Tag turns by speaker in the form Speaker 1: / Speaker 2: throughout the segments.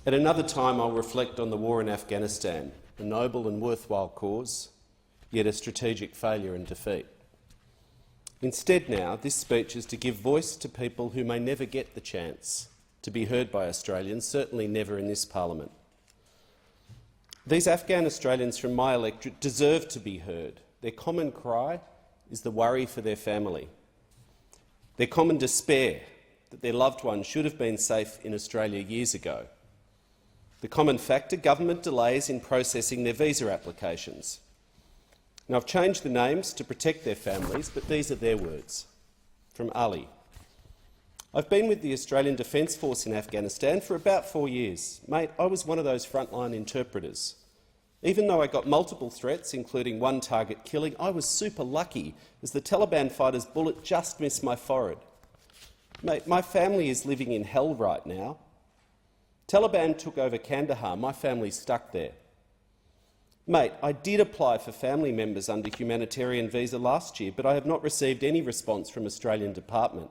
Speaker 1: At another time, I'll reflect on the war in Afghanistan, a noble and worthwhile cause, yet a strategic failure and defeat. Instead now, this speech is to give voice to people who may never get the chance to be heard by Australians, certainly never in this parliament. These Afghan Australians from my electorate deserve to be heard. Their common cry is the worry for their family. Their common despair that their loved one should have been safe in Australia years ago. The common factor, government delays in processing their visa applications. Now, I've changed the names to protect their families, but these are their words. From Ali. I've been with the Australian Defence Force in Afghanistan for about 4 years. Mate, I was one of those frontline interpreters. Even though I got multiple threats, including one target killing, I was super lucky as the Taliban fighter's bullet just missed my forehead. Mate, my family is living in hell right now. Taliban took over Kandahar. My family's stuck there. Mate, I did apply for family members under humanitarian visa last year, but I have not received any response from Australian Department.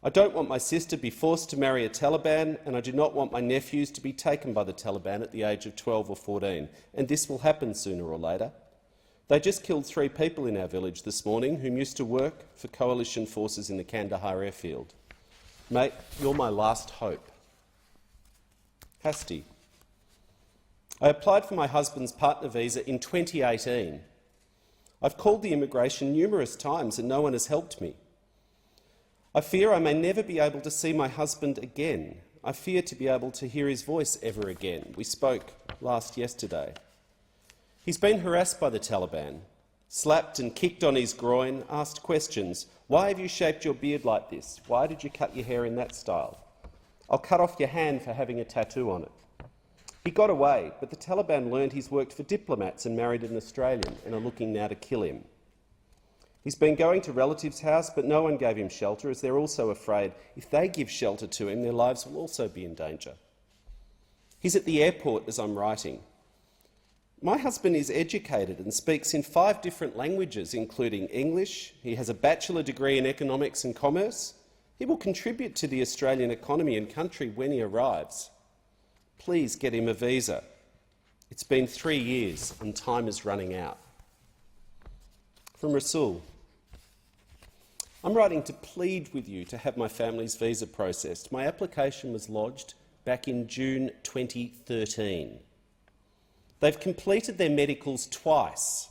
Speaker 1: I don't want my sister to be forced to marry a Taliban, and I do not want my nephews to be taken by the Taliban at the age of 12 or 14, and this will happen sooner or later. They just killed 3 people in our village this morning who used to work for coalition forces in the Kandahar airfield. Mate, you're my last hope. Hasti. I applied for my husband's partner visa in 2018. I've called the immigration numerous times and no one has helped me. I fear I may never be able to see my husband again. I fear to be able to hear his voice ever again. We spoke yesterday. He's been harassed by the Taliban, slapped and kicked on his groin, asked questions. Why have you shaped your beard like this? Why did you cut your hair in that style? I'll cut off your hand for having a tattoo on it. He got away, but the Taliban learned he's worked for diplomats and married an Australian and are looking now to kill him. He's been going to relatives' house, but no one gave him shelter, as they're also afraid if they give shelter to him, their lives will also be in danger. He's at the airport as I'm writing. My husband is educated and speaks in 5 different languages, including English. He has a bachelor degree in economics and commerce. He will contribute to the Australian economy and country when he arrives. Please get him a visa. It's been 3 years and time is running out. From Rasul. I'm writing to plead with you to have my family's visa processed. My application was lodged back in June 2013. They've completed their medicals twice,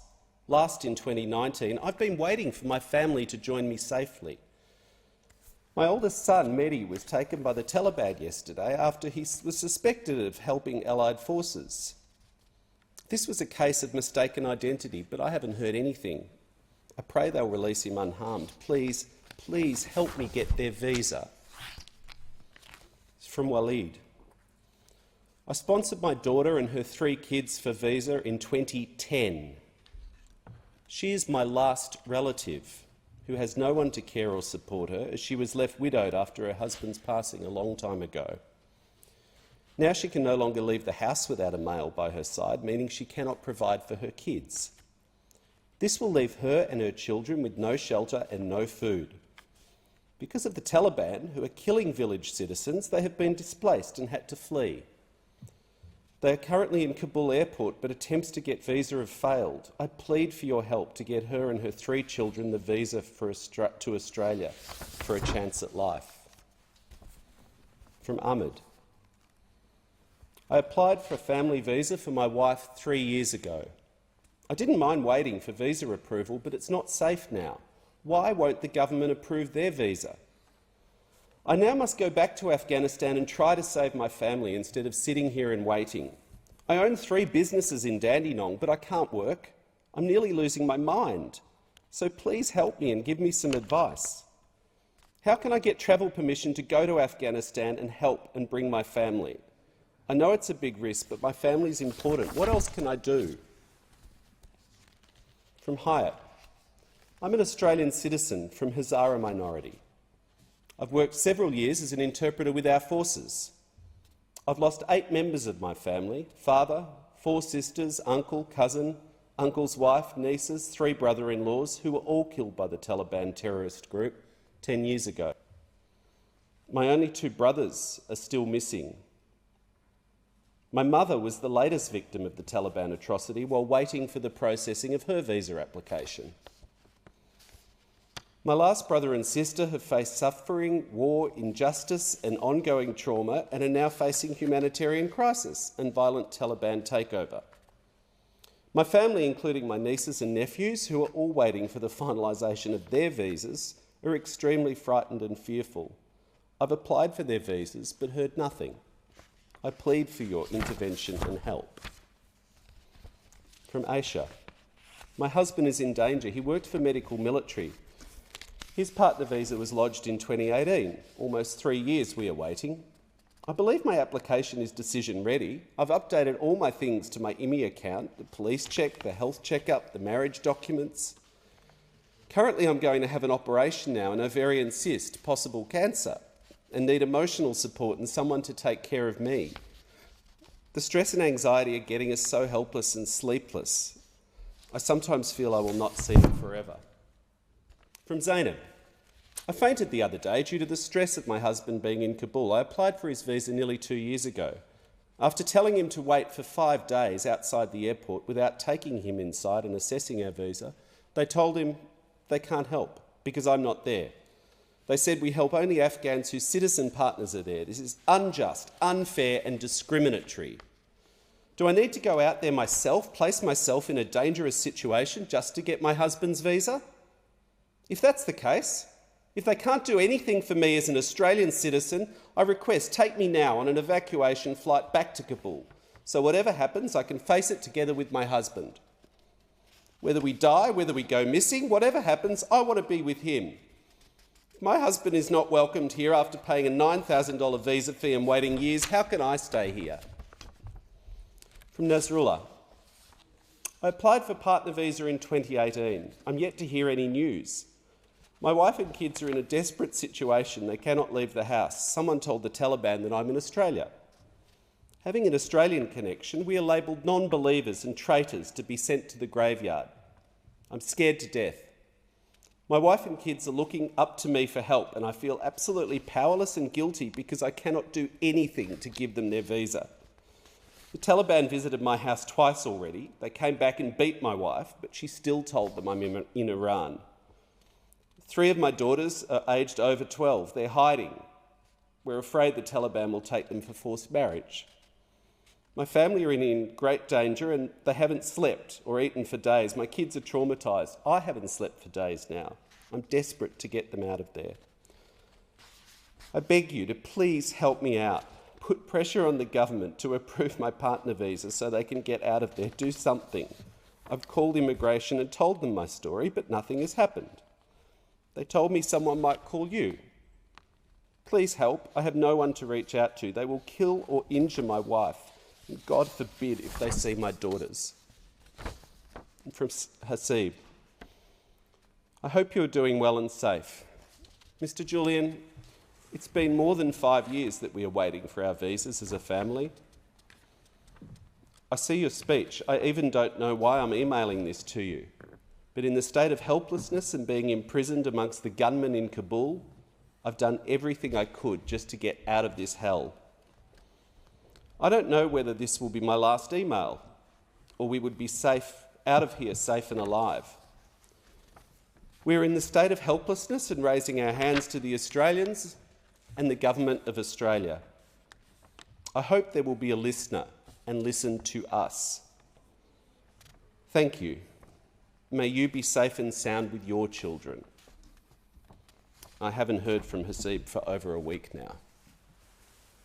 Speaker 1: last in 2019. I've been waiting for my family to join me safely. My oldest son, Mehdi, was taken by the Taliban yesterday after he was suspected of helping Allied forces. This was a case of mistaken identity, but I haven't heard anything. I pray they'll release him unharmed. Please, please help me get their visa. It's from Walid. I sponsored my daughter and her 3 kids for visa in 2010. She is my last relative who has no one to care or support her, as she was left widowed after her husband's passing a long time ago. Now she can no longer leave the house without a male by her side, meaning she cannot provide for her kids. This will leave her and her children with no shelter and no food. Because of the Taliban, who are killing village citizens, they have been displaced and had to flee. They are currently in Kabul airport, but attempts to get visa have failed. I plead for your help to get her and her 3 children the visa to Australia for a chance at life. From Ahmed. I applied for a family visa for my wife 3 years ago. I didn't mind waiting for visa approval, but it's not safe now. Why won't the government approve their visa? I now must go back to Afghanistan and try to save my family instead of sitting here and waiting. I own 3 businesses in Dandenong, but I can't work. I'm nearly losing my mind. So please help me and give me some advice. How can I get travel permission to go to Afghanistan and help and bring my family? I know it's a big risk, but my family is important. What else can I do? From Hyatt. I'm an Australian citizen from Hazara minority. I've worked several years as an interpreter with our forces. I've lost 8 members of my family: father, 4 sisters, uncle, cousin, uncle's wife, nieces, 3 brother-in-laws, who were all killed by the Taliban terrorist group 10 years ago. My only 2 brothers are still missing. My mother was the latest victim of the Taliban atrocity while waiting for the processing of her visa application. My last brother and sister have faced suffering, war, injustice and ongoing trauma and are now facing humanitarian crisis and violent Taliban takeover. My family, including my nieces and nephews, who are all waiting for the finalisation of their visas, are extremely frightened and fearful. I've applied for their visas but heard nothing. I plead for your intervention and help. From Aisha. My husband is in danger. He worked for Medical Military. His partner visa was lodged in 2018. Almost 3 years we are waiting. I believe my application is decision ready. I've updated all my things to my IMI account, the police check, the health checkup, the marriage documents. Currently I'm going to have an operation now, an ovarian cyst, possible cancer, and need emotional support and someone to take care of me. The stress and anxiety are getting us so helpless and sleepless. I sometimes feel I will not see them forever. From Zainab. I fainted the other day due to the stress of my husband being in Kabul. I applied for his visa nearly 2 years ago. After telling him to wait for 5 days outside the airport without taking him inside and assessing our visa, they told him they can't help because I'm not there. They said we help only Afghans whose citizen partners are there. This is unjust, unfair and discriminatory. Do I need to go out there myself, place myself in a dangerous situation just to get my husband's visa? If that's the case, if they can't do anything for me as an Australian citizen, I request take me now on an evacuation flight back to Kabul, so whatever happens, I can face it together with my husband. Whether we die, whether we go missing, whatever happens, I want to be with him. If my husband is not welcomed here after paying a $9,000 visa fee and waiting years, how can I stay here? From Nasrullah. I applied for partner visa in 2018. I'm yet to hear any news. My wife and kids are in a desperate situation. They cannot leave the house. Someone told the Taliban that I'm in Australia. Having an Australian connection, we are labelled non-believers and traitors to be sent to the graveyard. I'm scared to death. My wife and kids are looking up to me for help and I feel absolutely powerless and guilty because I cannot do anything to give them their visa. The Taliban visited my house twice already. They came back and beat my wife, but she still told them I'm in Iran. 3 of my daughters are aged over 12. They're hiding. We're afraid the Taliban will take them for forced marriage. My family are in great danger and they haven't slept or eaten for days. My kids are traumatised. I haven't slept for days now. I'm desperate to get them out of there. I beg you to please help me out. Put pressure on the government to approve my partner visa so they can get out of there. Do something. I've called immigration and told them my story, but nothing has happened. They told me someone might call you. Please help. I have no one to reach out to. They will kill or injure my wife. And God forbid if they see my daughters. And from Hasib. I hope you're doing well and safe. Mr. Julian, it's been more than 5 years that we are waiting for our visas as a family. I see your speech. I even don't know why I'm emailing this to you. But in the state of helplessness and being imprisoned amongst the gunmen in Kabul, I've done everything I could just to get out of this hell. I don't know whether this will be my last email or we would be safe out of here, safe and alive. We're in the state of helplessness and raising our hands to the Australians and the Government of Australia. I hope there will be a listener and listen to us. Thank you. May you be safe and sound with your children. I haven't heard from Hasib for over a week now.